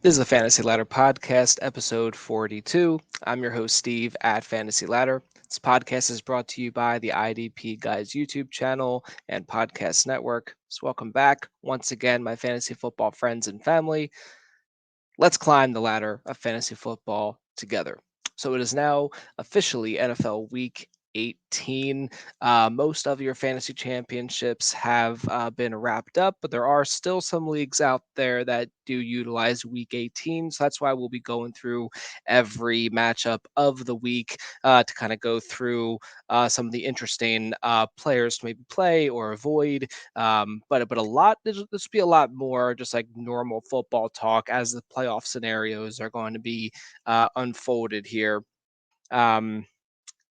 This is the Fantasy Ladder Podcast, episode 42. I'm your host, Steve at Fantasy Ladder. This podcast is brought to you by the IDP Guys YouTube channel and podcast network. So, welcome back once again, my fantasy football friends and family. Let's climb the ladder of fantasy football together. So it is now officially NFL Week 18. Most of your fantasy championships have been wrapped up, but there are still some leagues out there that do utilize Week 18. So that's why we'll be going through every matchup of the week to kind of go through some of the interesting players to maybe play or avoid, but a lot this will be a lot more just like normal football talk as the playoff scenarios are going to be unfolded here. Um,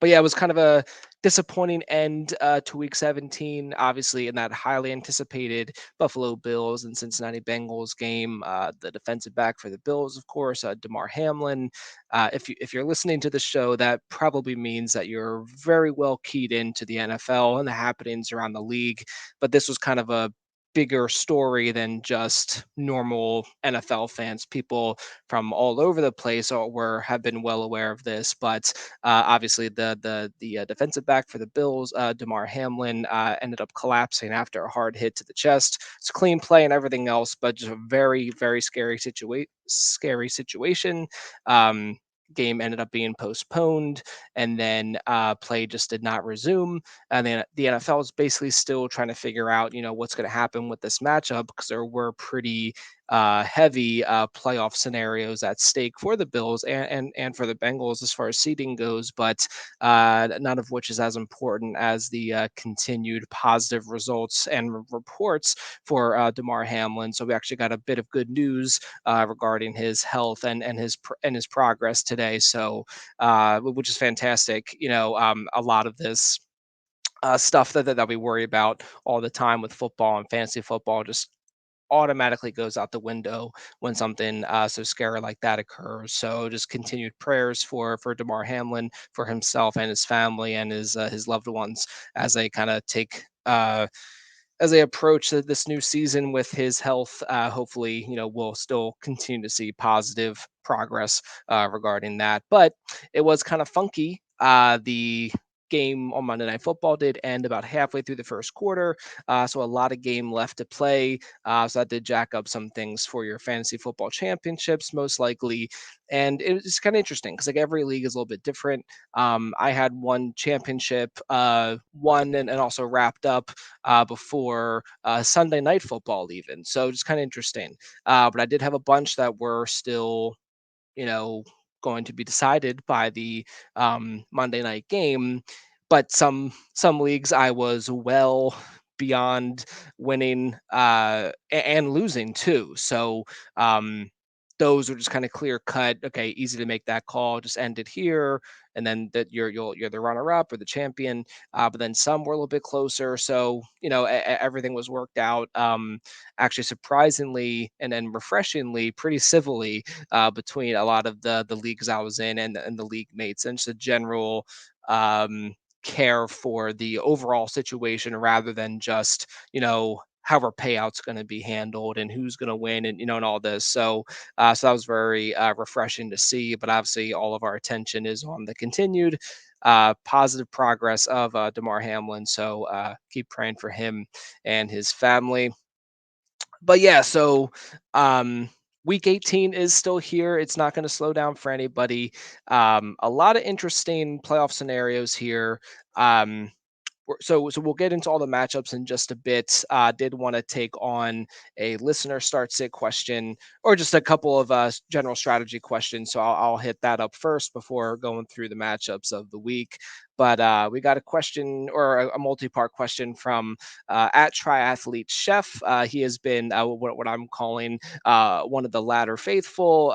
but yeah, it was kind of a disappointing end to Week 17. Obviously, in that highly anticipated Buffalo Bills and Cincinnati Bengals game, the defensive back for the Bills, of course, Damar Hamlin. If you're listening to the show, that probably means that you're very well keyed into the NFL and the happenings around the league. But this was kind of a bigger story than just normal NFL fans. People from all over the place have been well aware of this, but obviously, the defensive back for the Bills, Damar Hamlin, ended up collapsing after a hard hit to the chest. It's a clean play and everything else, but just a very very scary situation. Um, Game ended up being postponed, and then play just did not resume. And then the NFL is basically still trying to figure out, what's going to happen with this matchup because there were pretty heavy playoff scenarios at stake for the Bills and for the Bengals as far as seeding goes, but none of which is as important as the continued positive results and reports for Damar Hamlin. So we actually got a bit of good news regarding his health and his progress today. So which is fantastic. A lot of this stuff that we worry about all the time with football and fantasy football just automatically goes out the window when something so scary like that occurs. So just continued prayers for Damar Hamlin, for himself and his family and his loved ones as they kind of take. As they approach this new season with his health, hopefully, we'll still continue to see positive progress regarding that. But it was kind of funky. The game on Monday Night Football did end about halfway through the first quarter, so a lot of game left to play. So that did jack up some things for your fantasy football championships, most likely. And it was kind of interesting because like every league is a little bit different. I had one championship won and also wrapped up before Sunday Night Football, even. So just kind of interesting. But I did have a bunch that were still, you know, going to be decided by the Monday night game. But some leagues I was well beyond winning and losing too. So those are just kind of clear cut. Okay, easy to make that call. Just end it here, and then that you're the runner up or the champion. But then some were a little bit closer. So everything was worked out. Actually, surprisingly and then refreshingly, pretty civilly between a lot of the leagues I was in and the league mates, and just a general care for the overall situation rather than just how our payouts going to be handled and who's going to win and all this. So that was very refreshing to see. But obviously, all of our attention is on the continued positive progress of Damar Hamlin. So keep praying for him and his family. But yeah, so week 18 is still here. It's not going to slow down for anybody. A lot of interesting playoff scenarios here. Um, so we'll get into all the matchups in just a bit. Did want to take on a listener start sit question or just a couple of general strategy questions. So I'll hit that up first before going through the matchups of the week. But we got a question or a multi-part question from at Triathlete Chef. He has been what I'm calling one of the latter faithful.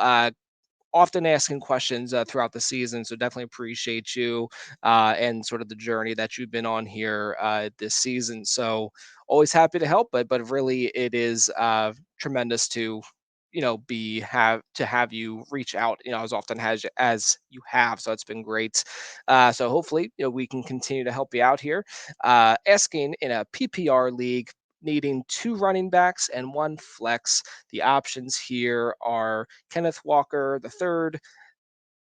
Often asking questions throughout the season. So definitely appreciate you and sort of the journey that you've been on here this season. So always happy to help, but really it is tremendous to have you reach out as often as you have. So it's been great. So hopefully we can continue to help you out here. Asking in a PPR league, needing two running backs and one flex. The options here are Kenneth Walker the third,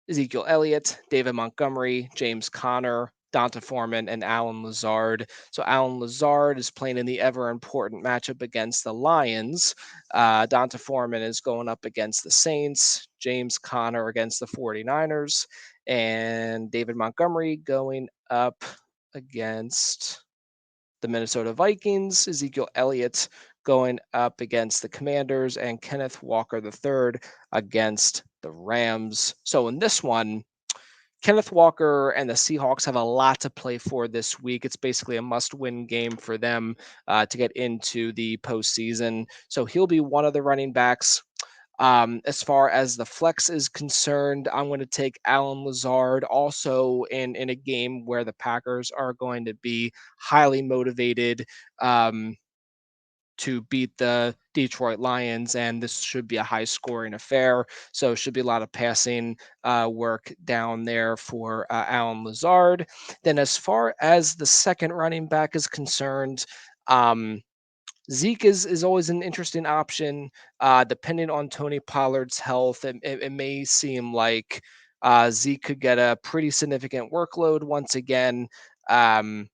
Ezekiel Elliott, David Montgomery, James Conner, Donta Foreman, and Alan Lazard. So Alan Lazard is playing in the ever important matchup against the Lions. Donta Foreman is going up against the Saints, James Conner against the 49ers, and David Montgomery going up against the Minnesota Vikings, Ezekiel Elliott going up against the Commanders, and Kenneth Walker III against the Rams. So in this one, Kenneth Walker and the Seahawks have a lot to play for this week. It's basically a must-win game for them to get into the postseason. So he'll be one of the running backs. As far as the flex is concerned, I'm going to take Alan Lazard also in a game where the Packers are going to be highly motivated um, to beat the Detroit Lions, and this should be a high scoring affair. So, should be a lot of passing work down there for Alan Lazard. Then, as far as the second running back is concerned, um, Zeke is always an interesting option, depending on Tony Pollard's health. It may seem like Zeke could get a pretty significant workload once again. Um,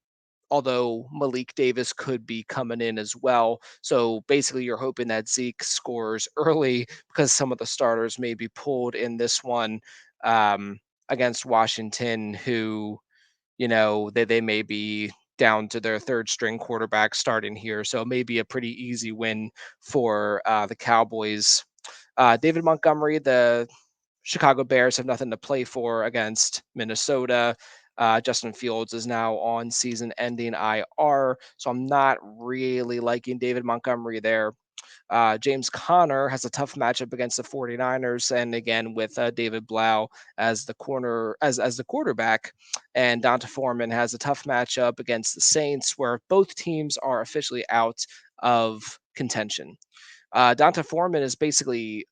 Although Malik Davis could be coming in as well. So basically, you're hoping that Zeke scores early because some of the starters may be pulled in this one um, against Washington, who they may be down to their third string quarterback starting here. So it may be a pretty easy win for the Cowboys. David Montgomery, the Chicago Bears have nothing to play for against Minnesota. Justin Fields is now on season ending IR. So I'm not really liking David Montgomery there. James Conner has a tough matchup against the 49ers, and again with David Blau as the corner as the quarterback, and Donta Foreman has a tough matchup against the Saints, where both teams are officially out of contention. Donta Foreman is basically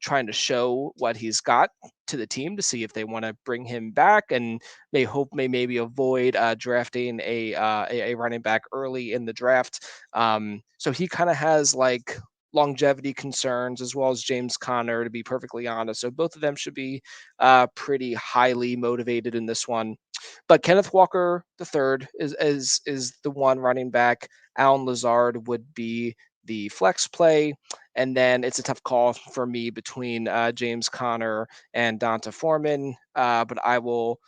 trying to show what he's got to the team to see if they want to bring him back, and may maybe avoid drafting a running back early in the draft. So he kind of has like longevity concerns as well as James Conner, to be perfectly honest. So both of them should be pretty highly motivated in this one. But Kenneth Walker the third is the one running back. Alan Lazard would be the flex play. And then it's a tough call for me between James Conner and Donta Foreman. But I will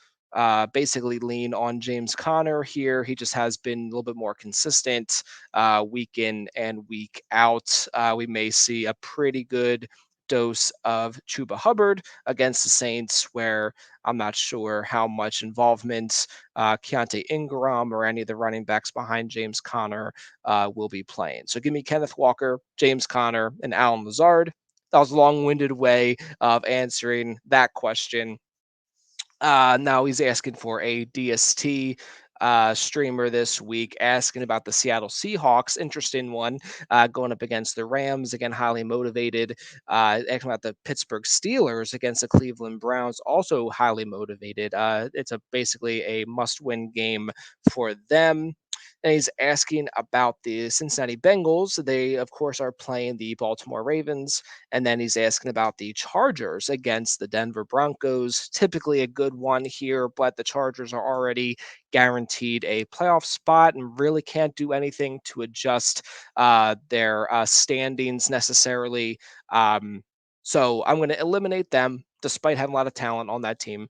basically lean on James Conner here. He just has been a little bit more consistent week in and week out. We may see a pretty good dose of Chuba Hubbard against the Saints, where I'm not sure how much involvement Keontae Ingram or any of the running backs behind James Conner will be playing. So give me Kenneth Walker, James Conner, and Alan Lazard. That was a long-winded way of answering that question. Now he's asking for a DST streamer this week, asking about the Seattle Seahawks. Interesting one, going up against the Rams, again, highly motivated. Asking about the Pittsburgh Steelers against the Cleveland Browns, also highly motivated. It's basically a must-win game for them. And he's asking about the Cincinnati Bengals. They, of course, are playing the Baltimore Ravens. And then he's asking about the Chargers against the Denver Broncos. Typically a good one here, but the Chargers are already guaranteed a playoff spot and really can't do anything to adjust their standings necessarily. So I'm going to eliminate them, despite having a lot of talent on that team.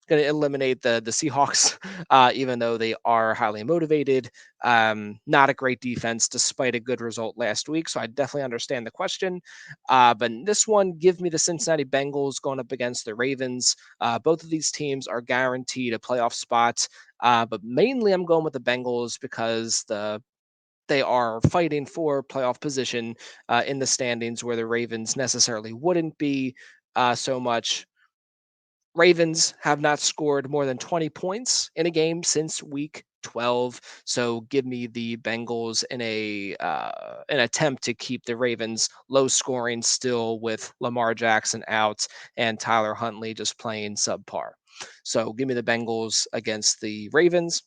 Going to eliminate the Seahawks, even though they are highly motivated. Not a great defense, despite a good result last week. So I definitely understand the question. But in this one, give me the Cincinnati Bengals going up against the Ravens. Both of these teams are guaranteed a playoff spot. But mainly, I'm going with the Bengals because they are fighting for playoff position in the standings, where the Ravens necessarily wouldn't be so much. Ravens have not scored more than 20 points in a game since week 12. So give me the Bengals in a an attempt to keep the Ravens low scoring still, with Lamar Jackson out and Tyler Huntley just playing subpar. So give me the Bengals against the Ravens.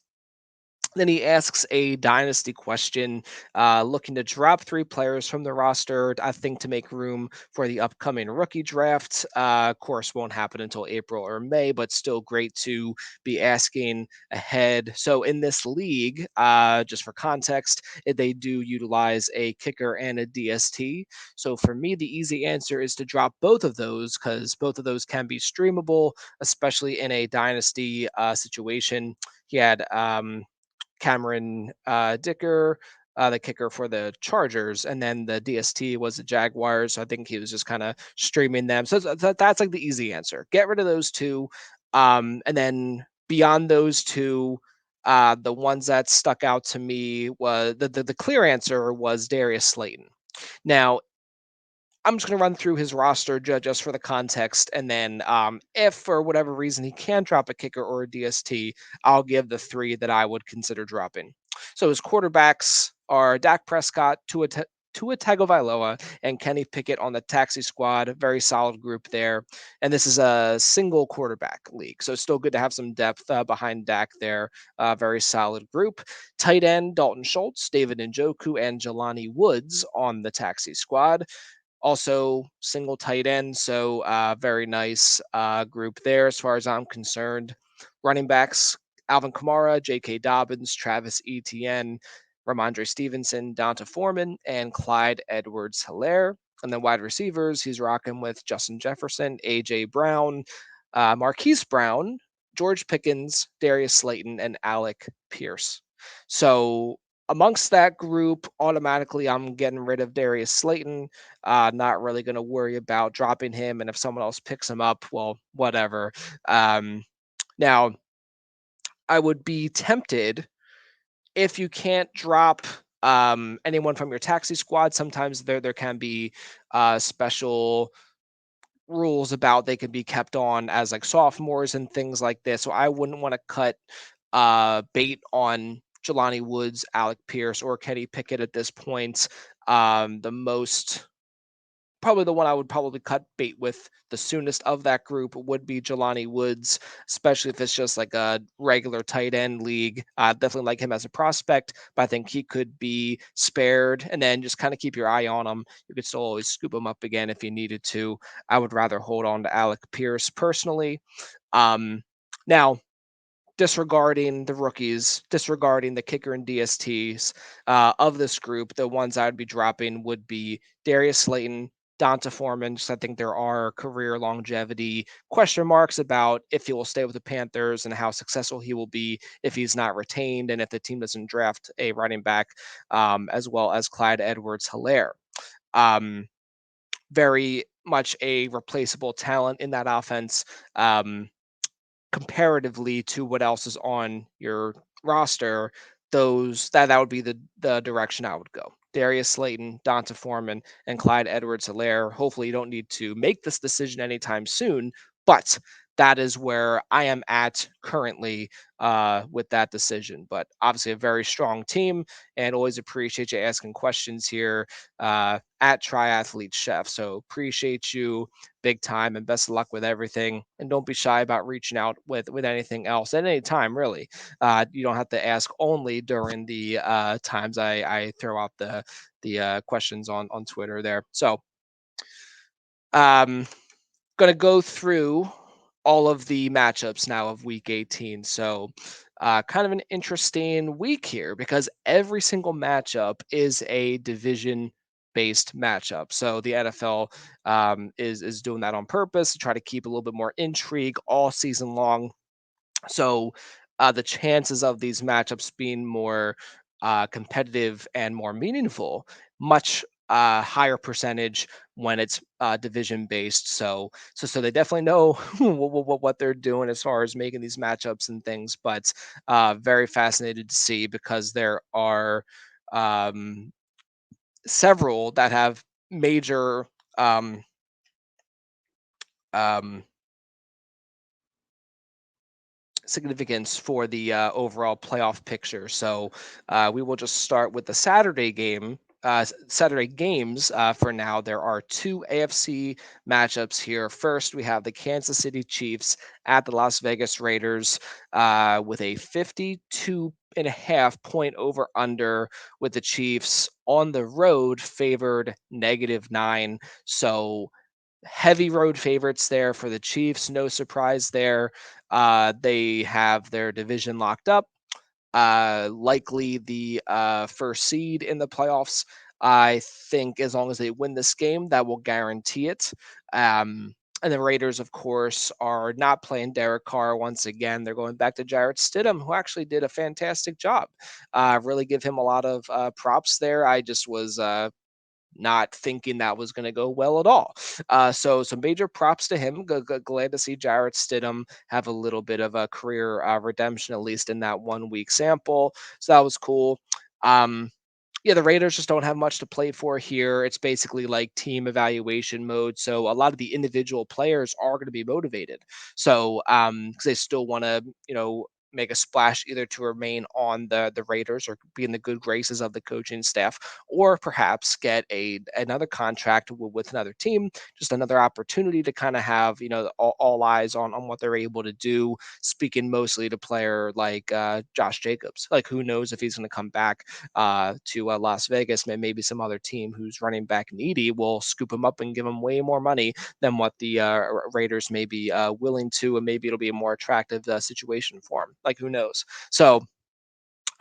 Then he asks a dynasty question, looking to drop three players from the roster, I think, to make room for the upcoming rookie draft. Of course, won't happen until April or May, but still great to be asking ahead. So, in this league, just for context, they do utilize a kicker and a DST. So, for me, the easy answer is to drop both of those because both of those can be streamable, especially in a dynasty situation. He had Cameron Dicker, the kicker for the Chargers, and then the DST was the Jaguars. So I think he was just kind of streaming them. So that's like the easy answer. Get rid of those two, and then beyond those two, the ones that stuck out to me was the clear answer was Darius Slayton. Now, I'm just going to run through his roster just for the context, and then if for whatever reason he can drop a kicker or a DST, I'll give the three that I would consider dropping. So his quarterbacks are Dak Prescott, Tua Tagovailoa, and Kenny Pickett on the taxi squad. Very solid group there, and this is a single quarterback league, so it's still good to have some depth behind Dak there. Very solid group. Tight end Dalton Schultz, David Njoku, and Jelani Woods on the taxi squad, also single tight end. So very nice group there as far as I'm concerned. Running backs, Alvin Kamara, J.K. Dobbins, Travis Etienne, Ramondre Stevenson, Donta Foreman, and Clyde Edwards-Helaire. And then wide receivers, he's rocking with Justin Jefferson, A.J. Brown, Marquise Brown, George Pickens, Darius Slayton, and Alec Pierce. So amongst that group, automatically I'm getting rid of Darius Slayton. Not really going to worry about dropping him. And if someone else picks him up, well, whatever. Now, I would be tempted if you can't drop anyone from your taxi squad. Sometimes there can be special rules about they can be kept on as like sophomores and things like this. So I wouldn't want to cut bait on Jelani Woods, Alec Pierce, or Kenny Pickett at this point. The most Probably the one I would probably cut bait with the soonest of that group would be Jelani Woods, especially if it's just like a regular tight end league. Definitely like him as a prospect, but I think he could be spared, and then just kind of keep your eye on him. You could still always scoop him up again if you needed to. I would rather hold on to Alec Pierce personally. Now, disregarding the rookies, disregarding the kicker and DSTs of this group, the ones I'd be dropping would be Darius Slayton, Donta Foreman. Just I think there are career longevity question marks about if he will stay with the Panthers and how successful he will be if he's not retained and if the team doesn't draft a running back, as well as Clyde Edwards-Helaire. Um, Very much a replaceable talent in that offense. Comparatively to what else is on your roster, that would be the direction I would go. Darius Slayton, Donta Foreman, and Clyde Edwards-Helaire. Hopefully, you don't need to make this decision anytime soon, but that is where I am at currently with that decision. But obviously, a very strong team, and always appreciate you asking questions here at Triathlete Chef. So appreciate you big time, and best of luck with everything, and don't be shy about reaching out with anything else at any time, really. You don't have to ask only during the times I throw out the questions on Twitter there. So um gonna go through all of the matchups now of week 18. So kind of an interesting week here because every single matchup is a division based matchup. So the NFL is doing that on purpose to try to keep a little bit more intrigue all season long. So the chances of these matchups being more competitive and more meaningful, much higher percentage when it's division based. So they definitely know what they're doing as far as making these matchups and things. But very fascinated to see because there are um, several that have major um, um, significance for the overall playoff picture. So we will just start with the Saturday game. Saturday games for now. There are two AFC matchups here. First, we have the Kansas City Chiefs at the Las Vegas Raiders with a 52.5 point over under, with the Chiefs on the road favored -9. So heavy road favorites there for the Chiefs. No surprise there. They have their division locked up, likely the first seed in the playoffs. I think as long as they win this game, that will guarantee it. And the Raiders, of course, are not playing Derek Carr once again. They're going back to Jarrett Stidham, who actually did a fantastic job. Really give him a lot of props there. I just was not thinking that was going to go well at all. So some major props to him. Glad to see Jarrett Stidham have a little bit of a career redemption, at least in that 1 week sample. So that was cool. Um, yeah, the Raiders just don't have much to play for here. It's basically like team evaluation mode. So a lot of the individual players are going to be motivated. So because they still want to, make a splash either to remain on the Raiders or be in the good graces of the coaching staff, or perhaps get another contract with another team, just another opportunity to kind of have all eyes on what they're able to do. Speaking mostly to player like Josh Jacobs, like who knows if he's going to come back to Las Vegas. Maybe some other team who's running back needy will scoop him up and give him way more money than what the Raiders may be willing to, and maybe it'll be a more attractive situation for him. Like who knows? So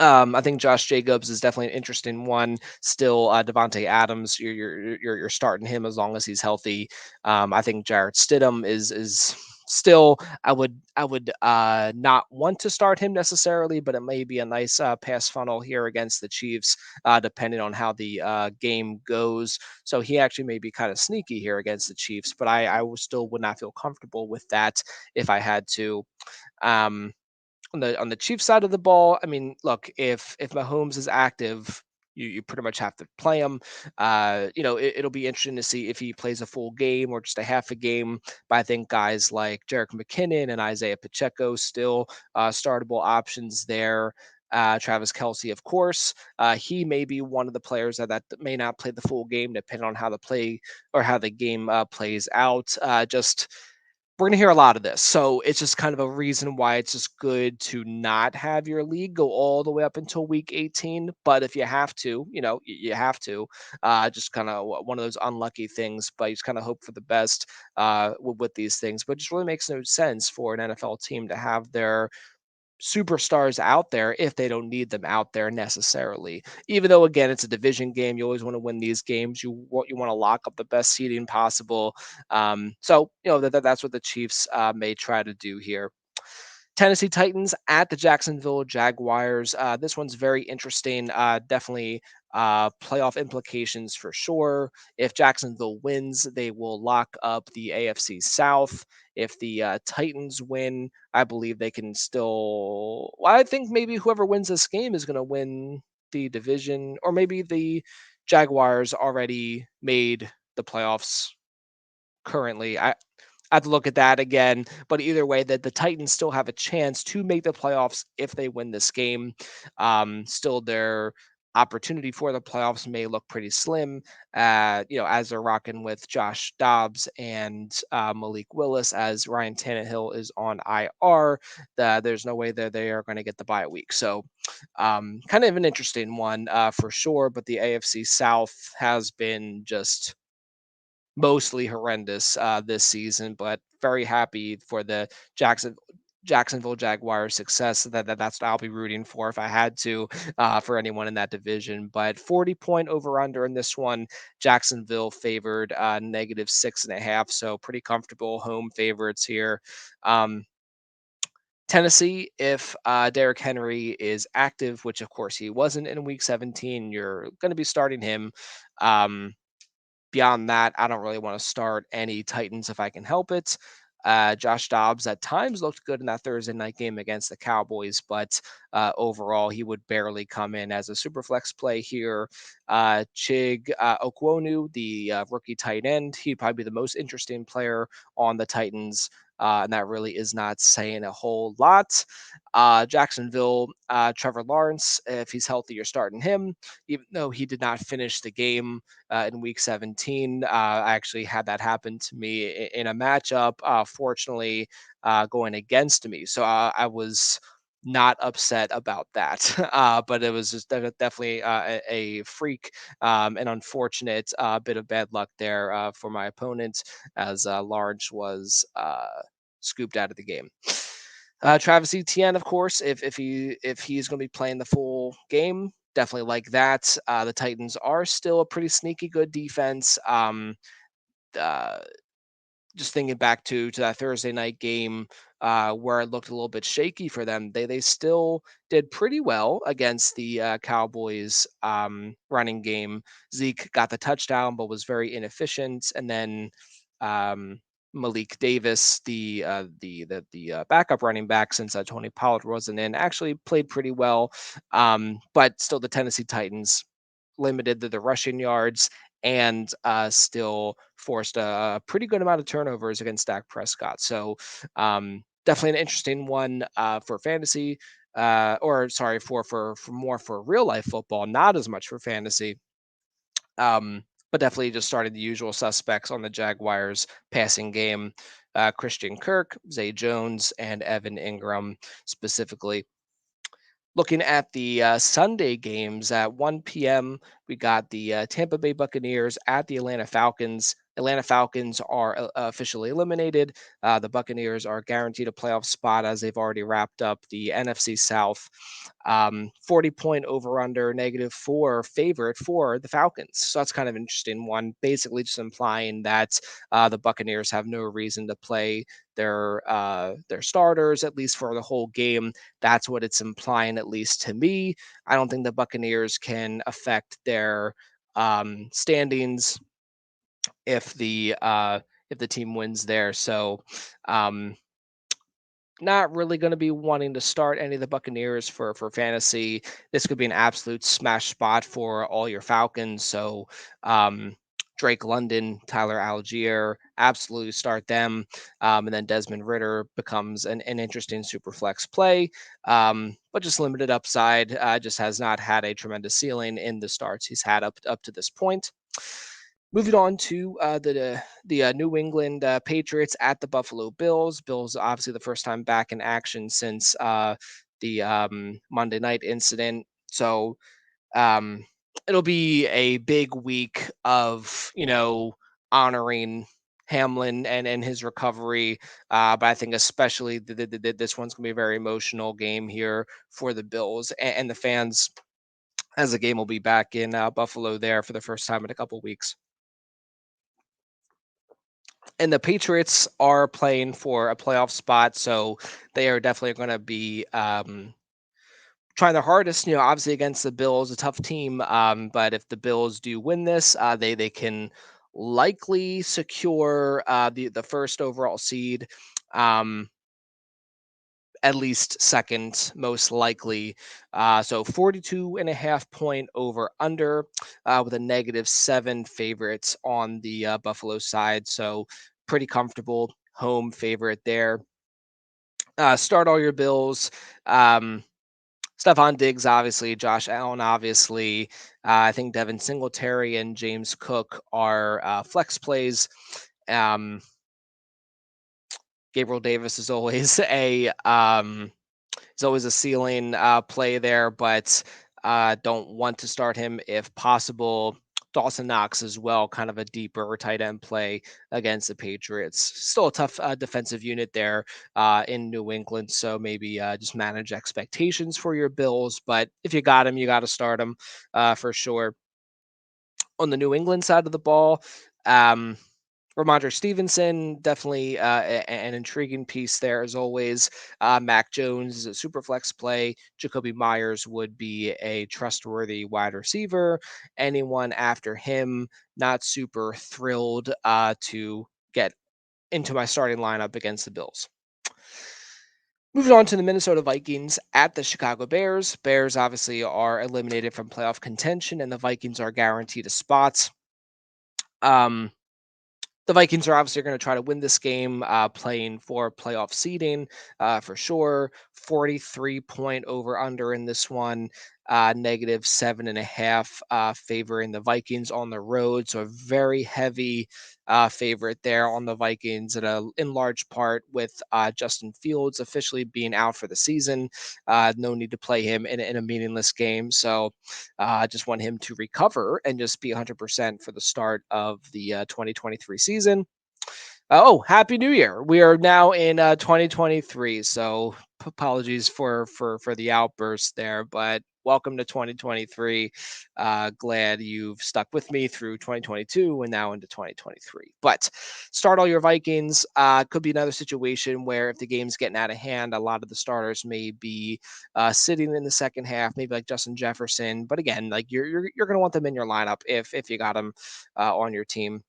I think Josh Jacobs is definitely an interesting one. Still, Devonte Adams, you're starting him as long as he's healthy. I think Jarrett Stidham is still. I would not want to start him necessarily, but it may be a nice pass funnel here against the Chiefs, depending on how the game goes. So he actually may be kind of sneaky here against the Chiefs, but still would not feel comfortable with that if I had to. Um, on the Chiefs side of the ball, I mean, look, if Mahomes is active, you pretty much have to play him. It'll be interesting to see if he plays a full game or just a half a game. But I think guys like Jarek McKinnon and Isaiah Pacheco still startable options there. Travis Kelsey, of course, he may be one of the players that may not play the full game, depending on how the play or how the game plays out. Just we're gonna hear a lot of this. So it's just kind of a reason why it's just good to not have your league go all the way up until week 18. But if you have to, you have to. Just kind of one of those unlucky things, but you just kind of hope for the best with these things. But it just really makes no sense for an NFL team to have their superstars out there if they don't need them out there necessarily. Even though again it's a division game, you always want to win these games. You want to lock up the best seeding possible. So that's what the Chiefs may try to do here. Tennessee Titans at the Jacksonville Jaguars. This one's very interesting. Definitely playoff implications for sure. If Jacksonville wins, they will lock up the AFC South. If the Titans win, I believe they can still. Well, I think maybe whoever wins this game is going to win the division, or maybe the Jaguars already made the playoffs currently. I have to look at that again. But either way, that the Titans still have a chance to make the playoffs if they win this game. Still, their opportunity for the playoffs may look pretty slim. As they're rocking with Josh Dobbs and Malik Willis, as Ryan Tannehill is on IR. There's no way that they are going to get the bye week. So, kind of an interesting one for sure. But the AFC South has been just mostly horrendous this season, but very happy for the Jacksonville Jaguars success. That's what I'll be rooting for if I had to for anyone in that division. But 40-point over under in this one, Jacksonville favored -6.5, so pretty comfortable home favorites here. Um, Tennessee, if Derrick Henry is active, which of course he wasn't in Week 17, you're going to be starting him. Um, Beyond that, I don't really want to start any Titans if I can help it. Josh Dobbs at times looked good in that Thursday night game against the Cowboys, but overall. He would barely come in as a super flex play here. Chig Okwonu, the rookie tight end, he'd probably be the most interesting player on the Titans. And that really is not saying a whole lot. Jacksonville, Trevor Lawrence, if he's healthy, you're starting him, even though he did not finish the game in week 17. I actually had that happen to me in a matchup, fortunately, going against me. So I was not upset about that. But it was just definitely a freak, an unfortunate bit of bad luck there for my opponent, as Lawrence was scooped out of the game. Travis Etienne, of course, if he's going to be playing the full game, definitely like that. The Titans are still a pretty sneaky good defense. Uh, just thinking back to that Thursday night game, where it looked a little bit shaky for them, they still did pretty well against the Cowboys running game. Zeke got the touchdown, but was very inefficient, and then um, Malik Davis, the backup running back, since Tony Pollard wasn't in, actually played pretty well. But still, the Tennessee Titans limited the rushing yards and still forced a pretty good amount of turnovers against Dak Prescott. So definitely an interesting one for fantasy, or sorry, for more for real life football, not as much for fantasy. But definitely just started the usual suspects on the Jaguars passing game. Christian Kirk, Zay Jones, and Evan Ingram specifically. Looking at the Sunday games at 1 p.m., we got the Tampa Bay Buccaneers at the Atlanta Falcons. Atlanta Falcons are officially eliminated. The Buccaneers are guaranteed a playoff spot as they've already wrapped up the NFC South. 40-point over under -4 favorite for the Falcons. So that's kind of an interesting one. Basically, just implying that the Buccaneers have no reason to play their starters, at least for the whole game. That's what it's implying, at least to me. I don't think the Buccaneers can affect their standings if the team wins there. So um, not really going to be wanting to start any of the Buccaneers for fantasy. This could be an absolute smash spot for all your Falcons. So Drake London, Tyler Algier, absolutely start them. And then Desmond Ritter becomes an interesting super flex play, but just limited upside. Just has not had a tremendous ceiling in the starts he's had up to this point. Moving on to the New England Patriots at the Buffalo Bills. Bills obviously the first time back in action since the Monday night incident. So um, it'll be a big week of honoring Hamlin and his recovery. But I think especially this one's gonna be a very emotional game here for the Bills and the fans, as the game will be back in Buffalo there for the first time in a couple weeks. And the Patriots are playing for a playoff spot, so they are definitely going to be trying their hardest. Obviously against the Bills, a tough team. But if the Bills do win this, they can likely secure the first overall seed. Um, at least second, most likely. So 42 and a half point over under with a -7 favorites on the Buffalo side. So pretty comfortable home favorite there. Start all your Bills. Um, Stephon Diggs, obviously. Josh Allen, obviously. I think Devin Singletary and James Cook are flex plays. Um, Gabriel Davis is always a ceiling play there, but don't want to start him if possible. Dawson Knox as well, kind of a deeper tight end play against the Patriots. Still a tough defensive unit there in New England, so maybe just manage expectations for your Bills. But if you got him, you got to start him for sure. On the New England side of the ball, um, Ramondre Stevenson, definitely an intriguing piece there as always. Mac Jones is a super flex play. Jacoby Myers would be a trustworthy wide receiver. Anyone after him, not super thrilled to get into my starting lineup against the Bills. Moving on to the Minnesota Vikings at the Chicago Bears. Bears obviously are eliminated from playoff contention, and the Vikings are guaranteed a spot. Um, the Vikings are obviously going to try to win this game, playing for playoff seeding for sure. 43 point over under in this one, negative 7.5, favoring the Vikings on the road. So a very heavy favorite there on the Vikings, in large part with Justin Fields officially being out for the season. No need to play him in a meaningless game. So I just want him to recover and just be 100% for the start of the 2023 season. Oh, happy New Year! We are now in 2023, so apologies for the outburst there, but welcome to 2023. Glad you've stuck with me through 2022 and now into 2023. But start all your Vikings. Could be another situation where if the game's getting out of hand, a lot of the starters may be sitting in the second half, maybe like Justin Jefferson. But again, like you're going to want them in your lineup if you got them on your team.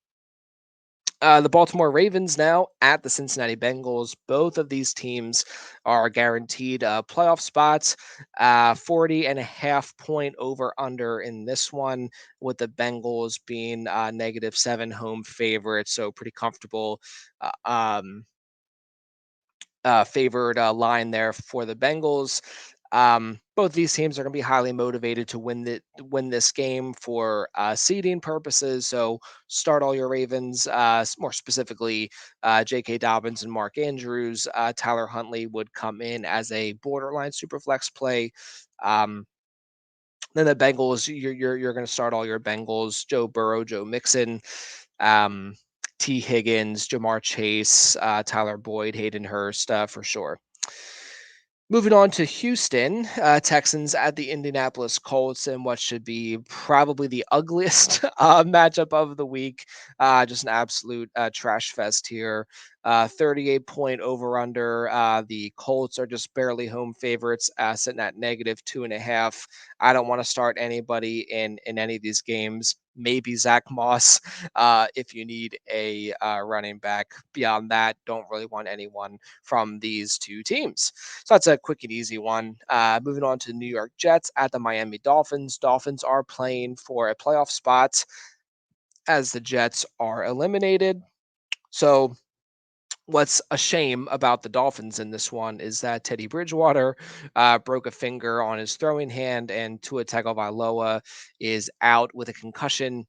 The Baltimore Ravens now at the Cincinnati Bengals. Both of these teams are guaranteed playoff spots. 40.5 point over under in this one, with the Bengals being -7 home favorites. So pretty comfortable uh, um, favored line there for the Bengals. Both these teams are going to be highly motivated to win this game for seeding purposes. So start all your Ravens. More specifically, J.K. Dobbins and Mark Andrews. Tyler Huntley would come in as a borderline super flex play. Um, then the Bengals, you're going to start all your Bengals: Joe Burrow, Joe Mixon, um, T. Higgins, Jamar Chase, Tyler Boyd, Hayden Hurst for sure. Moving on to Houston, Texans at the Indianapolis Colts, and what should be probably the ugliest matchup of the week. Just an absolute trash fest here. 38 point over under. The Colts are just barely home favorites, sitting at -2.5. I don't want to start anybody in any of these games. Maybe Zach Moss if you need a running back. Beyond that, don't really want anyone from these two teams. So that's a quick and easy one. Moving on to the New York Jets at the Miami Dolphins. Dolphins are playing for a playoff spot as the Jets are eliminated. So what's a shame about the Dolphins in this one is that Teddy Bridgewater broke a finger on his throwing hand, and Tua Tagovailoa is out with a concussion.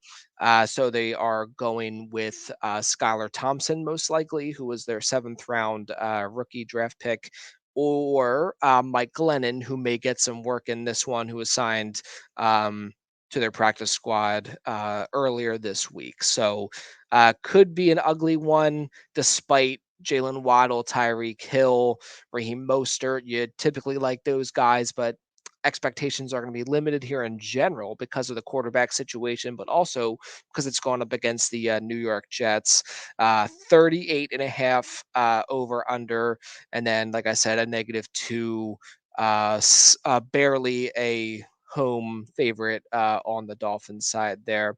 So they are going with Skylar Thompson, most likely, who was their seventh round rookie draft pick, or Mike Glennon, who may get some work in this one, who was signed to their practice squad earlier this week. So could be an ugly one despite Jalen Waddle, Tyreek Hill, Raheem Mostert. You typically like those guys, but expectations are going to be limited here in general because of the quarterback situation, but also because it's gone up against the New York Jets. 38.5 over under. And then, like I said, a -2, barely a home favorite on the Dolphins side there.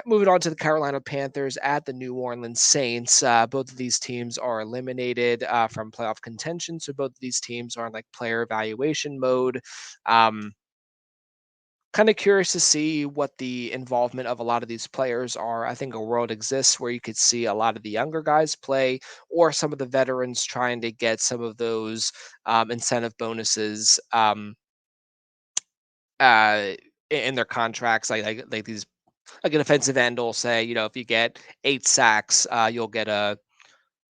Moving on to the Carolina Panthers at the New Orleans Saints. Both of these teams are eliminated from playoff contention. So both of these teams are in like player evaluation mode. Um, Kind of curious to see what the involvement of a lot of these players are. I think a world exists where you could see a lot of the younger guys play, or some of the veterans trying to get some of those incentive bonuses uh, in their contracts, like these, like an offensive end will say, if you get 8 sacks, you'll get a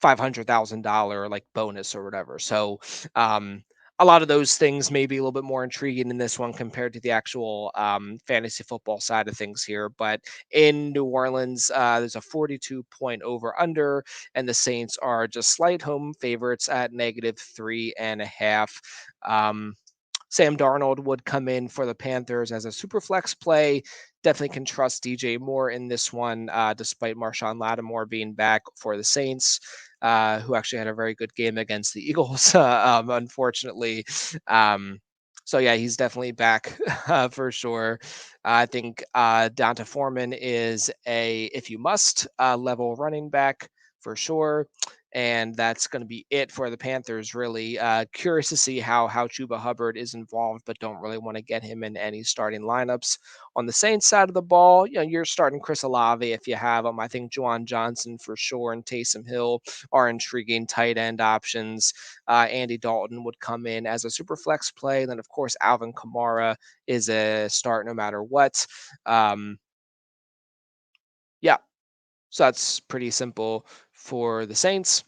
$500,000 like bonus or whatever. So, um, a lot of those things may be a little bit more intriguing in this one compared to the actual fantasy football side of things here. But in New Orleans, there's a 42 point over under, and the Saints are just slight home favorites at -3.5. Um, Sam Darnold would come in for the Panthers as a super flex play. Definitely can trust DJ Moore in this one, despite Marshawn Lattimore being back for the Saints, who actually had a very good game against the Eagles, unfortunately. Um, so yeah, he's definitely back for sure. I think Donta Foreman is a if you must level running back. for sure. And that's going to be it for the Panthers, really. Curious to see how Chuba Hubbard is involved, but don't really want to get him in any starting lineups. On the Saints side of the ball, you're starting Chris Olave if you have him. I think Juwan Johnson for sure and Taysom Hill are intriguing tight end options. Andy Dalton would come in as a super flex play. Then, of course, Alvin Kamara is a start no matter what. Um, yeah, so that's pretty simple for the Saints.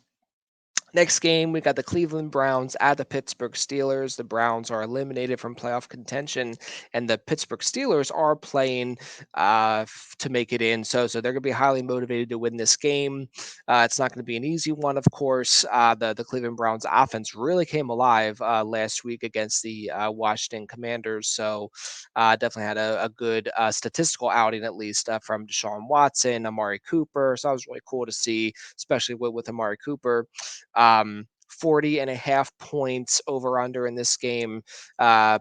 Next game, we got the Cleveland Browns at the Pittsburgh Steelers. The Browns are eliminated from playoff contention, and the Pittsburgh Steelers are playing to make it in. So they're going to be highly motivated to win this game. It's not going to be an easy one, of course. The Cleveland Browns offense really came alive last week against the Washington Commanders. So definitely had a good statistical outing, at least from Deshaun Watson, Amari Cooper. So that was really cool to see, especially with Amari Cooper. 40 and a half points over under in this game.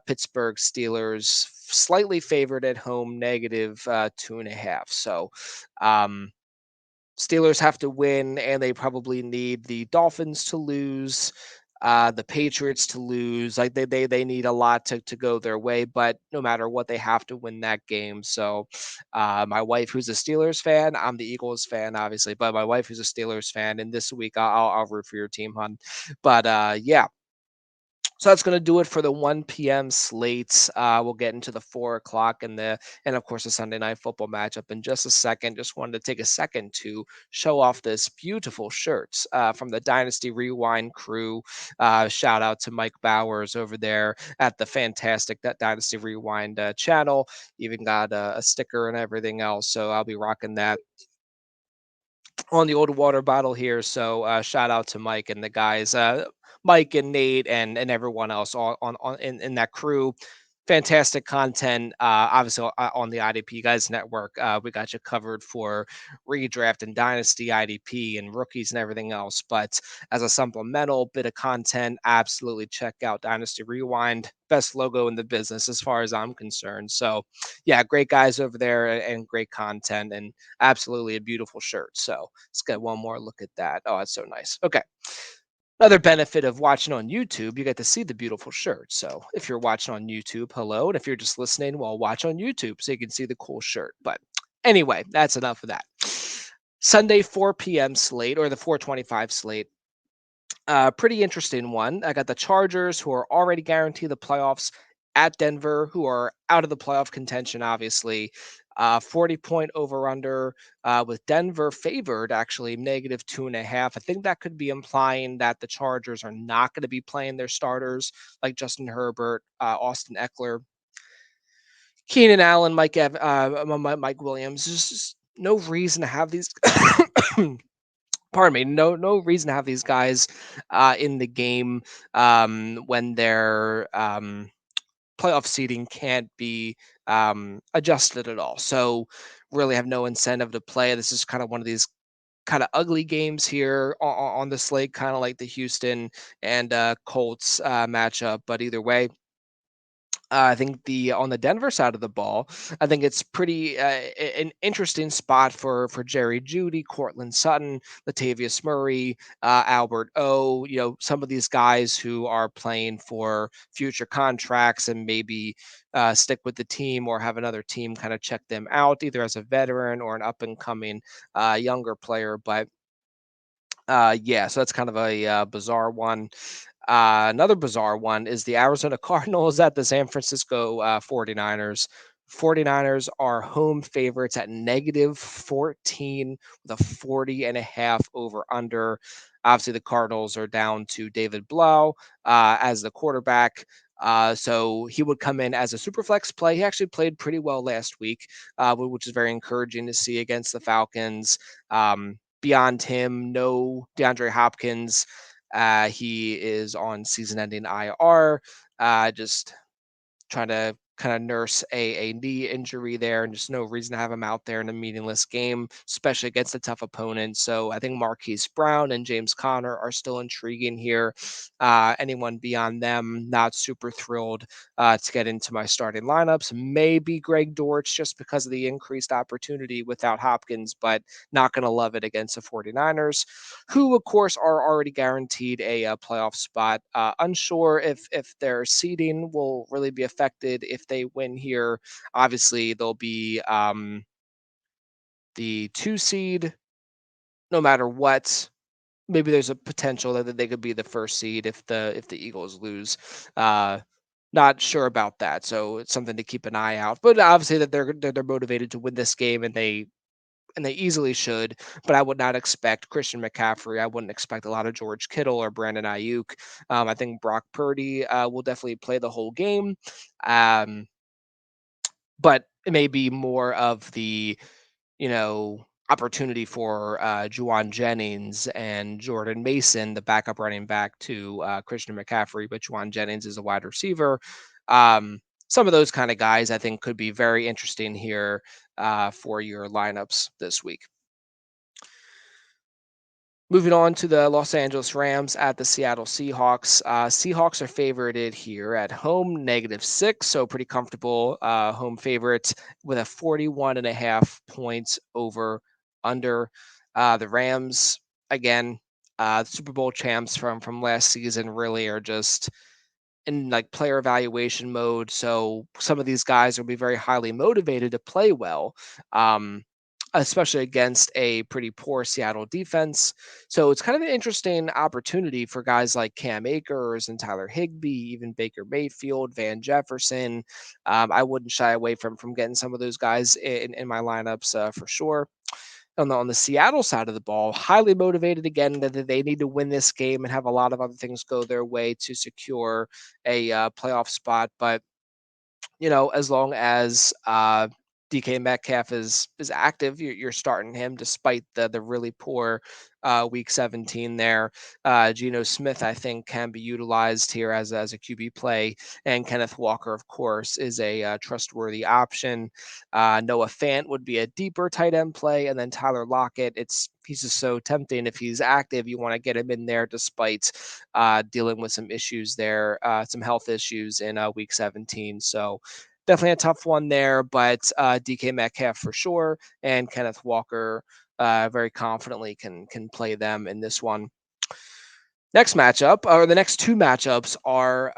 Pittsburgh Steelers slightly favored at home, negative 2.5. So um, Steelers have to win, and they probably need the Dolphins to lose, the Patriots to lose. Like they need a lot to go their way, but no matter what, they have to win that game. So, my wife, who's a Steelers fan, I'm the Eagles fan, obviously, but my wife, who's a Steelers fan, and this week I'll root for your team, hon. But yeah, so that's going to do it for the 1 p.m. slates. We'll get into the 4 o'clock and of course the Sunday night football matchup in just a second. Just wanted to take a second to show off this beautiful shirt from the Dynasty Rewind crew. Shout out to Mike Bowers over there at the fantastic Dynasty Rewind channel. Even got a sticker and everything else. So I'll be rocking that on the old water bottle here. So shout out to Mike and the guys, Mike and Nate and everyone else all on in that crew. Fantastic content. Obviously on the IDP guys network, we got you covered for redraft and dynasty IDP and rookies and everything else. But as a supplemental bit of content, absolutely check out Dynasty Rewind. Best logo in the business as far as I'm concerned. So yeah, great guys over there and great content and absolutely a beautiful shirt. So let's get one more look at that. Oh, that's so nice. Okay. Another benefit of watching on YouTube, you get to see the beautiful shirt. So if you're watching on YouTube, hello. And if you're just listening, well, watch on YouTube so you can see the cool shirt. But anyway, that's enough of that. Sunday 4 p.m. slate or the 425 slate. Pretty interesting one. I got the Chargers, who are already guaranteed the playoffs, at Denver, who are out of the playoff contention, obviously. 40-point over under with Denver favored, actually, negative 2.5. I think that could be implying that the Chargers are not going to be playing their starters like Justin Herbert, Austin Eckler, Keenan Allen, Mike Williams. There's just no reason to have these. Pardon me, no reason to have these guys in the game when their playoff seeding can't be adjusted at all. So really have no incentive to play. This is kind of one of these kind of ugly games here on the slate, kind of like the Houston and Colts matchup. But either way, I think the on the Denver side of the ball, I think it's pretty an interesting spot for Jerry Judy, Cortland Sutton, Latavius Murray, Albert O. Some of these guys who are playing for future contracts and maybe stick with the team or have another team kind of check them out, either as a veteran or an up and coming younger player. But yeah, so that's kind of a bizarre one. Another bizarre one is the Arizona Cardinals at the San Francisco 49ers. 49ers are home favorites at negative 14 with a 40 and a half over under. Obviously, the Cardinals are down to David Blau as the quarterback. So he would come in as a super flex play. He actually played pretty well last week, which is very encouraging to see against the Falcons. Beyond him, no DeAndre Hopkins. He is on season-ending IR. Just trying to kind of nurse a knee injury there, and just no reason to have him out there in a meaningless game, especially against a tough opponent. So I think Marquise Brown and James Conner are still intriguing here. Anyone beyond them, not super thrilled to get into my starting lineups. Maybe Greg Dortch just because of the increased opportunity without Hopkins, but not going to love it against the 49ers, who, of course, are already guaranteed a playoff spot. Unsure if their seeding will really be affected if they win here. Obviously, they'll be the 2 seed no matter what. Maybe there's a potential that they could be the first seed if the Eagles lose. Uh, Not sure about that, so it's something to keep an eye out. But obviously that they're motivated to win this game, and they easily should. But I would not expect Christian McCaffrey. I wouldn't expect a lot of George Kittle or Brandon Ayuk. I think Brock Purdy will definitely play the whole game. Um, but it may be more of the opportunity for Juwan Jennings and Jordan Mason, the backup running back to Christian McCaffrey, but Juwan Jennings is a wide receiver. Some of those kind of guys I think could be very interesting here for your lineups this week. Moving on to the Los Angeles Rams at the Seattle Seahawks. Seahawks are favorited here at home, -6, so pretty comfortable home favorites with a 41.5 points over under. The Rams, again, the Super Bowl champs from last season, really are just in like player evaluation mode. So some of these guys will be very highly motivated to play well, especially against a pretty poor Seattle defense. So it's kind of an interesting opportunity for guys like Cam Akers and Tyler Higbee, even Baker Mayfield, Van Jefferson. I wouldn't shy away from getting some of those guys in my lineups for sure. On the Seattle side of the ball, highly motivated again that they need to win this game and have a lot of other things go their way to secure a playoff spot. But as long as DK Metcalf is active, you're starting him despite the really poor week 17 there. Geno Smith, I think, can be utilized here as a QB play, and Kenneth Walker, of course, is a trustworthy option. Noah Fant would be a deeper tight end play, and then Tyler Lockett. He's just so tempting if he's active. You want to get him in there despite dealing with some issues there, some health issues in week 17. So definitely a tough one there, but DK Metcalf for sure, and Kenneth Walker very confidently can play them in this one. Next matchup, or the next two matchups, are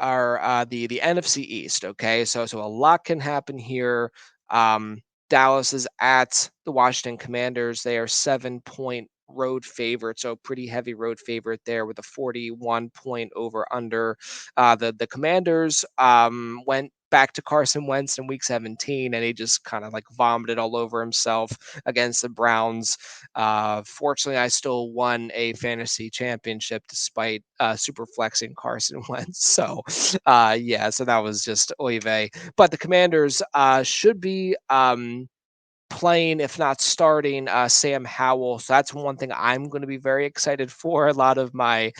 the NFC East. Okay, so a lot can happen here. Um, Dallas is at the Washington Commanders. They are 7-point road favorite, so pretty heavy road favorite there with a 41 point over under. The Commanders went back to Carson Wentz in week 17, and he just kind of like vomited all over himself against the Browns. Fortunately, I still won a fantasy championship despite super flexing Carson Wentz. So, yeah, so that was just oy vey. But the Commanders should be playing, if not starting, Sam Howell. So that's one thing I'm going to be very excited for. A lot of my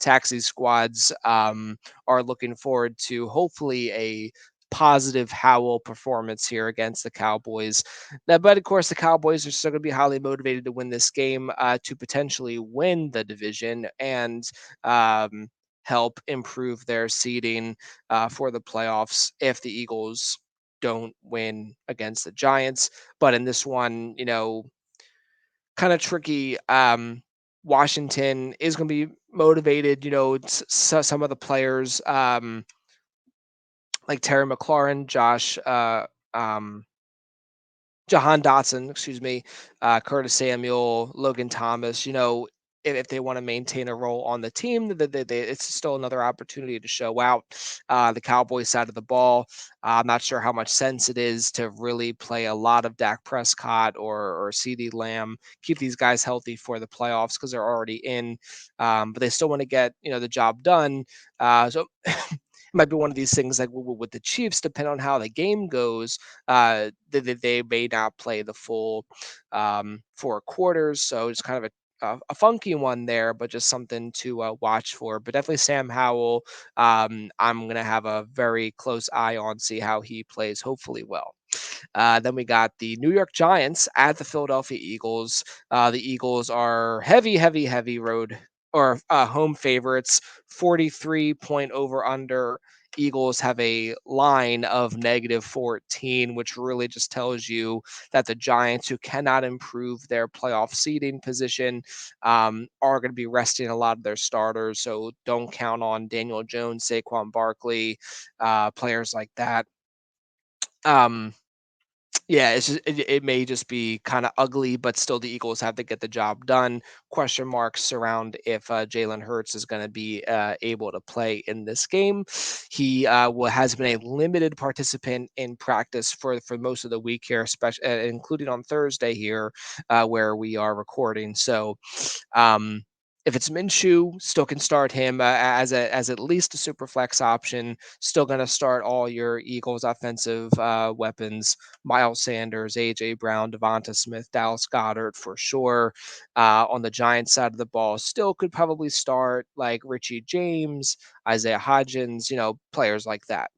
taxi squads are looking forward to hopefully a positive Howell performance here against the Cowboys. Now, but of course, the Cowboys are still going to be highly motivated to win this game to potentially win the division and help improve their seeding for the playoffs if the Eagles don't win against the Giants. But in this one, kind of tricky. Washington is going to be motivated. Some of the players, like Terry McLaurin, um, Jahan Dotson, excuse me, Curtis Samuel, Logan Thomas, if they want to maintain a role on the team, it's still another opportunity to show out. The Cowboys side of the ball, I'm not sure how much sense it is to really play a lot of Dak Prescott or CeeDee Lamb, keep these guys healthy for the playoffs because they're already in, but they still want to get, the job done. So it might be one of these things like with the Chiefs, depending on how the game goes, they may not play the full 4 quarters. So it's kind of a funky one there, but just something to watch for. But definitely Sam Howell. I'm gonna have a very close eye on, see how he plays. Hopefully, well. Then we got the New York Giants at the Philadelphia Eagles. The Eagles are heavy, heavy, heavy road or home favorites. 43 point over under. Eagles have a line of -14, which really just tells you that the Giants, who cannot improve their playoff seeding position, are going to be resting a lot of their starters. So don't count on Daniel Jones, Saquon Barkley, players like that. Um, yeah, it may just be kind of ugly, but still the Eagles have to get the job done. Question marks around if Jalen Hurts is going to be able to play in this game. He has been a limited participant in practice for most of the week here, especially including on Thursday here, where we are recording. So um, if it's Minshew, still can start him as at least a super flex option. Still going to start all your Eagles offensive weapons: Miles Sanders, AJ Brown, Devonta Smith, Dallas Goddard for sure. On the Giants side of the ball, still could probably start like Richie James, Isaiah Hodgins, players like that,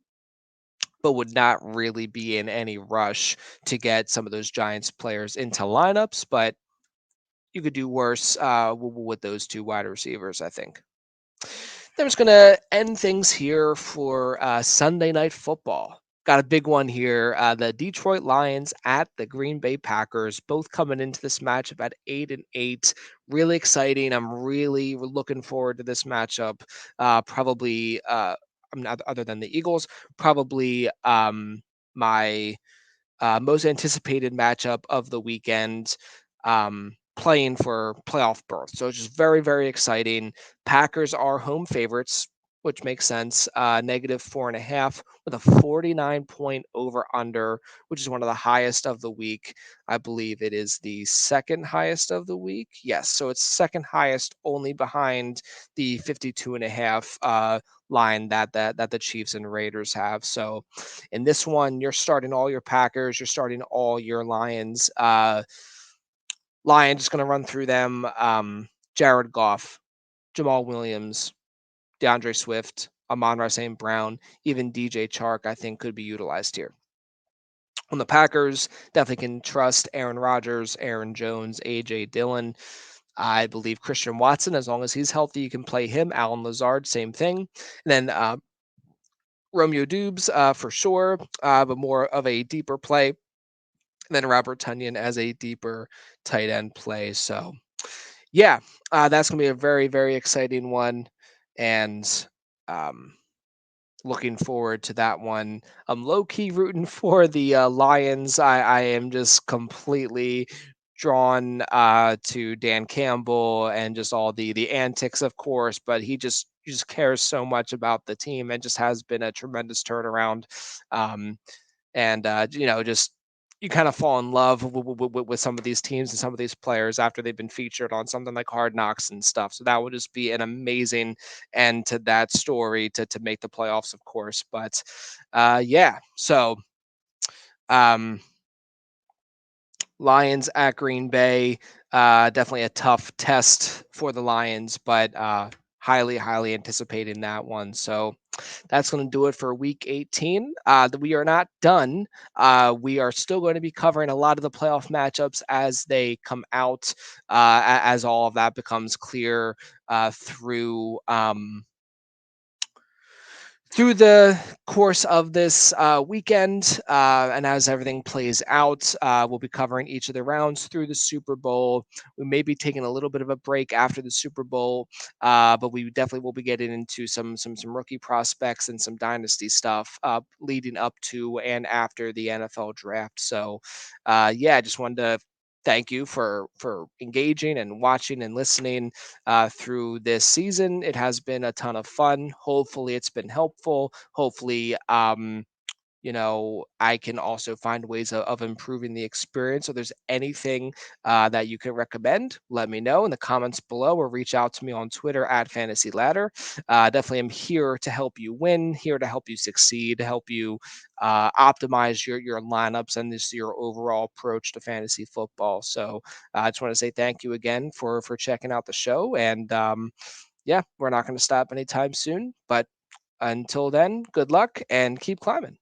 but would not really be in any rush to get some of those Giants players into lineups. But you could do worse with those two wide receivers, I think. Then we're just going to end things here for Sunday Night Football. Got a big one here. The Detroit Lions at the Green Bay Packers, both coming into this matchup at 8-8. Really exciting. I'm really looking forward to this matchup. Probably, I'm not, other than the Eagles, probably my most anticipated matchup of the weekend, playing for playoff berth. So it's just very, very exciting. Packers are home favorites, which makes sense. -4.5 with a 49 point over under, which is one of the highest of the week. I believe it is the second highest of the week. Yes. So it's second highest, only behind the 52.5 line that the Chiefs and Raiders have. So in this one, you're starting all your Packers, you're starting all your Lions. Lions just going to run through them. Jared Goff, Jamal Williams, DeAndre Swift, Amon-Ra St. Brown, even DJ Chark, I think could be utilized here. On the Packers, definitely can trust Aaron Rodgers, Aaron Jones, AJ Dillon. I believe Christian Watson, as long as he's healthy, you can play him. Alan Lazard, same thing. And then Romeo Dubes for sure, but more of a deeper play than Robert Tunyon as a deeper tight end play. So yeah, that's gonna be a very, very exciting one, and um, looking forward to that one. I'm low key rooting for the Lions. I am just completely drawn to Dan Campbell and just all the antics, of course, but he just cares so much about the team and just has been a tremendous turnaround. Um, and just you kind of fall in love with some of these teams and some of these players after they've been featured on something like Hard Knocks and stuff. So that would just be an amazing end to that story to make the playoffs, of course. But yeah, so um, Lions at Green Bay, definitely a tough test for the Lions, but highly, highly anticipating that one. So that's going to do it for week 18. We are not done. We are still going to be covering a lot of the playoff matchups as they come out, as all of that becomes clear through. Through the course of this weekend, and as everything plays out, we'll be covering each of the rounds through the Super Bowl. We may be taking a little bit of a break after the Super Bowl, but we definitely will be getting into some rookie prospects and some dynasty stuff leading up to and after the NFL draft. So, yeah, I just wanted to thank you for engaging and watching and listening through this season. It has been a ton of fun. Hopefully, it's been helpful. Hopefully, I can also find ways of improving the experience. So, there's anything that you can recommend, let me know in the comments below or reach out to me on Twitter at Fantasy Ladder. Definitely am here to help you win, here to help you succeed, to help you optimize your lineups and this your overall approach to fantasy football. So I just want to say thank you again for checking out the show. And yeah, we're not going to stop anytime soon. But until then, good luck and keep climbing.